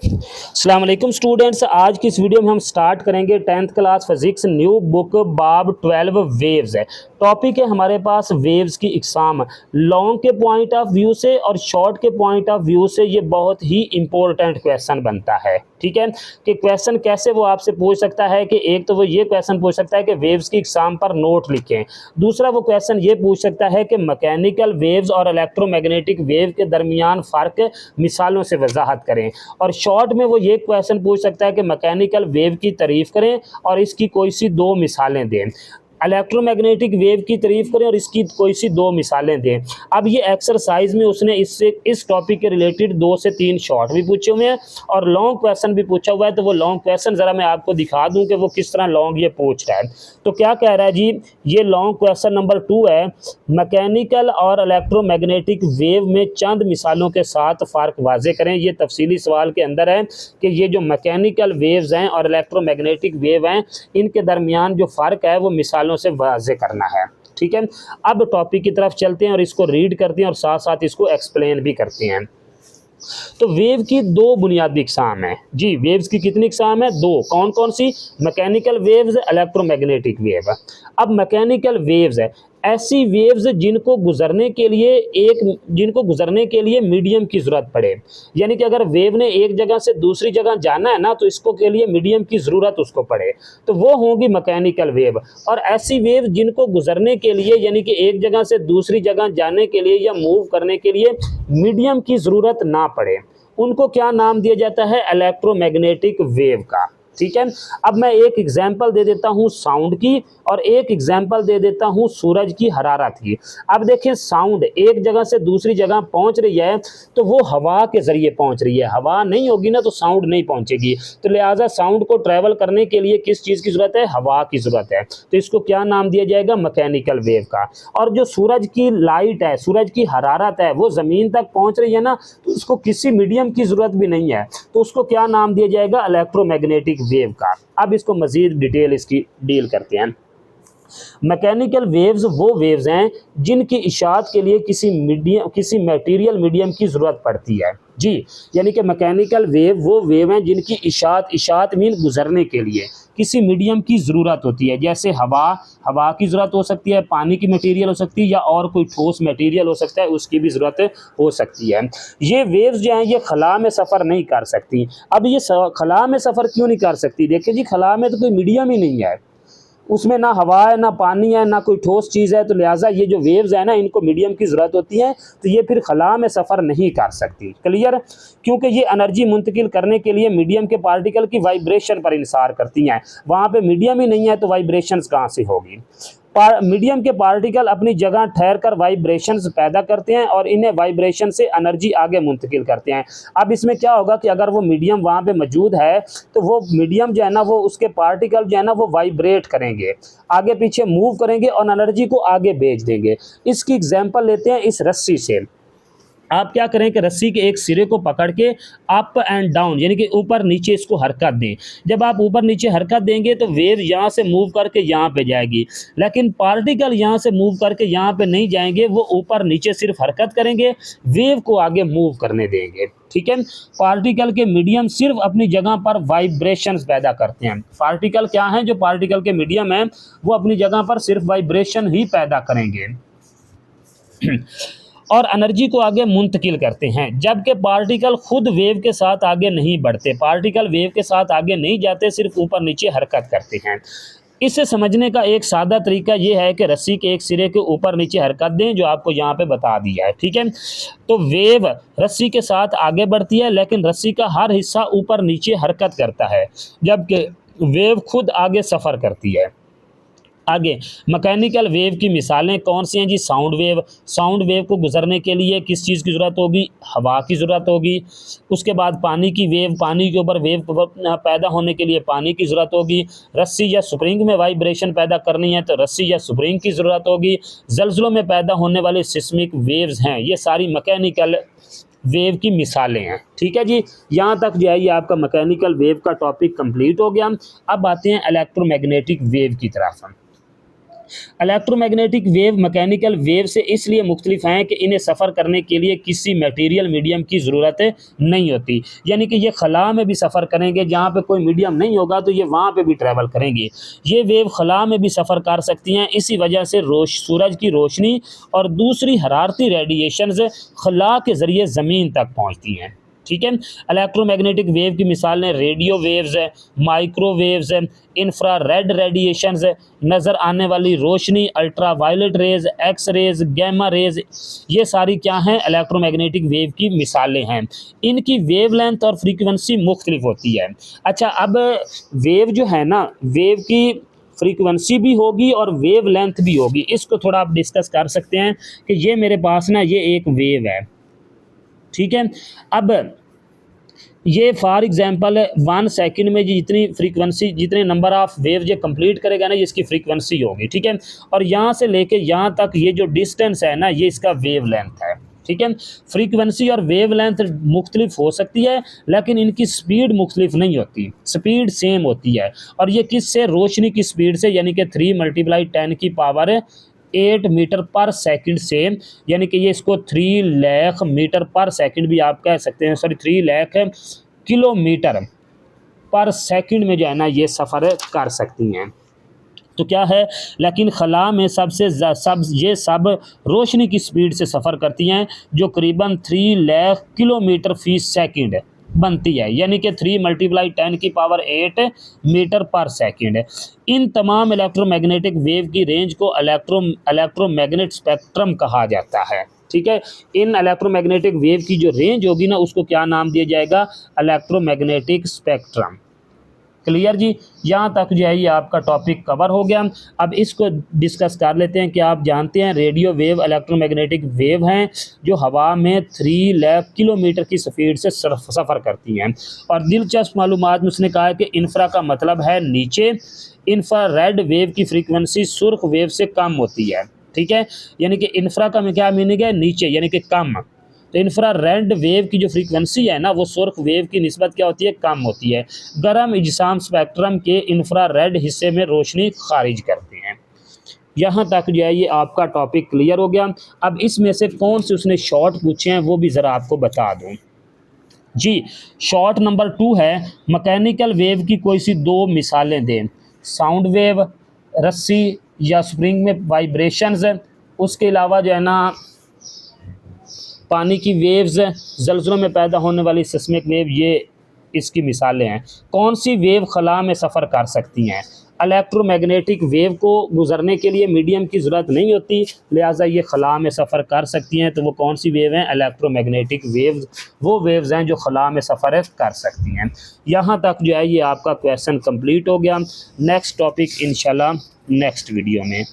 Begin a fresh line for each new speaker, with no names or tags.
अस्सलाम वालेकुम स्टूडेंट्स, आज की इस वीडियो में हम स्टार्ट करेंगे 10th class physics new book बाब 12 वेव्स है। टॉपिक है हमारे पास वेव्स की इकसाम। लॉन्ग के पॉइंट ऑफ व्यू से और शॉर्ट के पॉइंट ऑफ व्यू से ये बहुत ही इंपॉर्टेंट क्वेश्चन बनता है। ठीक है कि क्वेश्चन कैसे वो आपसे पूछ सकता है कि एक तो वो ये क्वेश्चन पूछ सकता है कि वेव्स की इकसाम पर नोट लिखें। दूसरा वो क्वेश्चन ये पूछ सकता है कि मैकेनिकल वेव्स और इलेक्ट्रोमैग्नेटिक वेव के दरमियान फ़र्क मिसालों से वजाहत करें। और शॉर्ट में वो ये क्वेश्चन पूछ सकता है कि मैकेनिकल वेव की तारीफ़ करें और इसकी कोई सी दो मिसालें दें। इलेक्ट्रोमैग्नेटिक वेव की तारीफ़ करें और इसकी कोई सी दो मिसालें दें। अब ये एक्सरसाइज में उसने इससे इस टॉपिक के रिलेटेड 2 से 3 शॉर्ट भी पूछे हुए हैं और लॉन्ग क्वेश्चन भी पूछा हुआ है। तो वो लॉन्ग क्वेश्चन ज़रा मैं आपको दिखा दूं कि वो किस तरह लॉन्ग ये पूछ रहा है। तो क्या कह रहा है जी, ये लॉन्ग क्वेश्चन नंबर 2 है, मैकेनिकल और इलेक्ट्रोमैग्नेटिक वेव में चंद मिसालों के साथ फ़र्क वाजे करें। ये तफसीली सवाल के अंदर है कि ये जो मैकेनिकल वेव्स हैं और इलेक्ट्रोमैग्नेटिक वेव हैं, इनके दरमियान जो फ़र्क है वो मिसालों से वाजे करना है। ठीक है, अब टॉपिक की तरफ चलते हैं और इसको रीड करते हैं और साथ साथ इसको एक्सप्लेन भी करते हैं। तो वेव की दो बुनियादी इकसाम है जी। वेव्स की कितनी इकसाम है? दो। कौन कौन सी? Mechanical waves, electromagnetic wave. अब मैकेनिकल वेव्स है ऐसी वेव्स जिनको गुजरने के लिए मीडियम की ज़रूरत पड़े। यानी कि अगर वेव ने एक जगह से दूसरी जगह जाना है ना, तो इसको के लिए मीडियम की ज़रूरत उसको पड़े, तो वो होगी मैकेनिकल वेव। और ऐसी वेव जिनको गुजरने के लिए यानी कि एक जगह से दूसरी जगह जाने के लिए या मूव करने के लिए मीडियम की ज़रूरत ना पड़े, उनको क्या नाम दिया जाता है? इलेक्ट्रोमैग्नेटिक वेव का। ठीक है, अब मैं एक एग्जांपल दे देता हूँ साउंड की और एक एग्जांपल दे देता हूँ सूरज की हरारत की। अब देखिए, साउंड एक जगह से दूसरी जगह पहुँच रही है तो वो हवा के ज़रिए पहुँच रही है। हवा नहीं होगी ना तो साउंड नहीं पहुँचेगी। तो लिहाजा साउंड को ट्रैवल करने के लिए किस चीज़ की ज़रूरत है? हवा की ज़रूरत है। तो इसको क्या नाम दिया जाएगा? मैकेनिकल वेव का। और जो सूरज की लाइट है, सूरज की हरारत है, वो ज़मीन तक पहुँच रही है ना, तो उसको किसी मीडियम की ज़रूरत भी नहीं है, तो उसको क्या नाम दिया जाएगा? इलेक्ट्रोमैग्नेटिक वेव का। अब इसको मज़ीद डिटेल इसकी डील करते हैं। मैकेनिकल वेव्स वो वेव्स हैं जिनकी इशाअत के लिए किसी मटेरियल मीडियम की ज़रूरत पड़ती है जी। यानी कि मैकेनिकल वेव वो वेव हैं जिनकी इशाअत मीन गुजरने के लिए किसी मीडियम की ज़रूरत होती है। जैसे हवा की ज़रूरत हो सकती है, पानी की मटेरियल हो सकती है, या और कोई ठोस मटेरियल हो सकता है, उसकी भी ज़रूरत हो सकती है। ये वेव्स जो हैं ये खला में सफ़र नहीं कर सकती। अब ये खला में सफ़र क्यों नहीं कर सकती? देखिए जी, खला में तो कोई मीडियम ही नहीं है, उसमें ना हवा है, ना पानी है, ना कोई ठोस चीज़ है। तो लिहाजा ये जो वेव्स है ना, इनको मीडियम की ज़रूरत होती है, तो ये फिर खला में सफ़र नहीं कर सकती। क्लियर? क्योंकि ये एनर्जी मुंतकिल करने के लिए मीडियम के पार्टिकल की वाइब्रेशन पर इंसार करती हैं। वहाँ पे मीडियम ही नहीं है तो वाइब्रेशंस कहाँ से होगी? मीडियम के पार्टिकल अपनी जगह ठहर कर वाइब्रेशंस पैदा करते हैं और इन्हें वाइब्रेशन से एनर्जी आगे मुंतकिल करते हैं। अब इसमें क्या होगा कि अगर वो मीडियम वहाँ पे मौजूद है तो वो मीडियम जो है ना, वो उसके पार्टिकल जो है ना, वो वाइब्रेट करेंगे, आगे पीछे मूव करेंगे और एनर्जी को आगे भेज देंगे। इसकी एग्जांपल लेते हैं इस रस्सी से। आप क्या करें कि रस्सी के एक सिरे को पकड़ के अप एंड डाउन यानी कि ऊपर नीचे इसको हरकत दें। जब आप ऊपर नीचे हरकत देंगे तो वेव यहाँ से मूव करके यहाँ पे जाएगी, लेकिन पार्टिकल यहाँ से मूव करके यहाँ पे नहीं जाएंगे, वो ऊपर नीचे सिर्फ हरकत करेंगे, वेव को आगे मूव करने देंगे। ठीक है, पार्टिकल के मीडियम सिर्फ अपनी जगह पर वाइब्रेशंस पैदा करते हैं। पार्टिकल क्या हैं? जो पार्टिकल के मीडियम हैं वो अपनी जगह पर सिर्फ वाइब्रेशन ही पैदा करेंगे और एनर्जी को आगे मुंतकिल करते हैं, जबकि पार्टिकल खुद वेव के साथ आगे नहीं बढ़ते। पार्टिकल वेव के साथ आगे नहीं जाते, सिर्फ ऊपर नीचे हरकत करते हैं। इसे समझने का एक सादा तरीका ये है कि रस्सी के एक सिरे के ऊपर नीचे हरकत दें, जो आपको यहाँ पे बता दिया है। ठीक है, तो वेव रस्सी के साथ आगे बढ़ती है, लेकिन रस्सी का हर हिस्सा ऊपर नीचे हरकत करता है, जबकि वेव खुद आगे सफ़र करती है। आगे मैकेनिकल वेव की मिसालें कौन सी हैं जी? साउंड वेव को गुजरने के लिए किस चीज़ की ज़रूरत होगी? हवा की ज़रूरत होगी। उसके बाद पानी की वेव, पानी के ऊपर वेव पैदा होने के लिए पानी की ज़रूरत होगी। रस्सी या स्प्रिंग में वाइब्रेशन पैदा करनी है तो रस्सी या स्प्रिंग की ज़रूरत होगी। ज़लज़लों में पैदा होने वाले सिस्मिक वेव्स हैं, ये सारी मैकेनिकल वेव की मिसालें हैं। ठीक है जी, यहाँ तक जो है ये आपका मैकेनिकल वेव का टॉपिक कंप्लीट हो गया। अब आते हैं इलेक्ट्रोमैग्नेटिक वेव की तरफ। इलेक्ट्रोमैग्नेटिक वेव मैकेनिकल वेव से इसलिए मुख्तलिफ हैं कि इन्हें सफ़र करने के लिए किसी मटेरियल मीडियम की ज़रूरत नहीं होती, यानी कि ये खला में भी सफ़र करेंगे, जहाँ पे कोई मीडियम नहीं होगा तो ये वहाँ पे भी ट्रैवल करेंगी। ये वेव खला में भी सफ़र कर सकती हैं, इसी वजह से सूरज की रोशनी और दूसरी हरारती रेडिएशंस खला के ज़रिए ज़मीन तक पहुँचती हैं। ठीक है। इलेक्ट्रोमैग्नेटिक वेव की मिसालें रेडियो वेव्स है, माइक्रोवेव्स है, इंफ्रारेड रेडिएशंस है, नज़र आने वाली रोशनी, ultra violet rays, X rays, gamma rays, ये सारी क्या हैं, इलेक्ट्रोमैग्नेटिक वेव की मिसालें हैं। इनकी वेवलेंथ और फ्रीक्वेंसी मुख्तलिफ होती है। अच्छा, अब वेव जो है ना, वेव की फ्रीक्वेंसी भी होगी और वेव लेंथ भी होगी। इसको थोड़ा आप डिस्कस कर सकते हैं कि ये मेरे पास ना ये एक वेव है, ठीक है। अब ये फॉर एग्जांपल 1 सेकंड में जितनी फ्रीक्वेंसी, जितने नंबर ऑफ वेव ये कंप्लीट करेगा ना, ये इसकी फ्रीक्वेंसी होगी, ठीक है। और यहाँ से लेके यहाँ तक ये जो डिस्टेंस है ना, ये इसका वेव लेंथ है, ठीक है। फ्रीक्वेंसी और वेव लेंथ मुख्तलिफ हो सकती है, लेकिन इनकी स्पीड मुख्तलिफ नहीं होती, स्पीड सेम होती है। और ये किससे, रोशनी की स्पीड से, यानी कि 3 × 10⁸ मीटर पर सेकंड से, यानी कि ये इसको 3 लाख मीटर पर सेकंड भी आप कह सकते हैं, सॉरी 3 लाख किलोमीटर पर सेकंड में जो है ना ये सफ़र कर सकती हैं। तो क्या है, लेकिन खला में ये सब रोशनी की स्पीड से सफ़र करती हैं, जो करीबन 3 लाख किलोमीटर फी सेकंड बनती है, यानी कि 3 × 10⁸ मीटर पर सेकंड। इन तमाम इलेक्ट्रोमैग्नेटिक वेव की रेंज को इलेक्ट्रोमैग्नेट स्पेक्ट्रम कहा जाता है, ठीक है। इन इलेक्ट्रोमैग्नेटिक वेव की जो रेंज होगी ना, उसको क्या नाम दिया जाएगा, इलेक्ट्रोमैग्नेटिक स्पेक्ट्रम। क्लियर जी, यहाँ तक जो है ये आपका टॉपिक कवर हो गया। अब इसको डिस्कस कर लेते हैं कि आप जानते हैं रेडियो वेव इलेक्ट्रोमैग्नेटिक वेव हैं जो हवा में 3 लाख किलोमीटर की स्पीड से सफ़र करती हैं। और दिलचस्प मालूमात में उसने कहा है कि इंफ्रा का मतलब है नीचे, इंफ्रारेड वेव की फ्रीक्वेंसी सुर्ख वेव से कम होती है, ठीक है। यानी कि इंफ्रा का क्या मीनिंग है, नीचे, यानी कि कम। तो इंफ्रारेड वेव की जो फ्रीक्वेंसी है ना, वो सुर्ख वेव की निस्बत क्या होती है, कम होती है। गर्म इजसाम स्पेक्ट्रम के इंफ्रारेड हिस्से में रोशनी खारिज करते हैं। यहाँ तक जो है ये आपका टॉपिक क्लियर हो गया। अब इसमें से कौन से उसने शॉर्ट पूछे हैं वो भी ज़रा आपको बता दूँ जी। शॉर्ट नंबर 2 है, मैकेनिकल वेव की कोई सी 2 मिसालें दें। साउंड वेव, रस्सी या स्प्रिंग में वाइब्रेशंस, उसके अलावा जो है ना पानी की वेव्स, ज़लज़लों में पैदा होने वाली सिस्मिक वेव, ये इसकी मिसालें हैं। कौन सी वेव खला में सफ़र कर सकती हैं? इलेक्ट्रोमैग्नेटिक वेव को गुजरने के लिए मीडियम की ज़रूरत नहीं होती, लिहाजा ये खला में सफ़र कर सकती हैं। तो वो कौन सी वेव हैं? इलेक्ट्रोमैग्नेटिक वेव्स, वो वेव्स हैं जो खला में सफ़र कर सकती हैं। यहाँ तक जो है ये आपका क्वेश्चन कंप्लीट हो गया। नेक्स्ट टॉपिक इंशाल्लाह नेक्स्ट वीडियो में।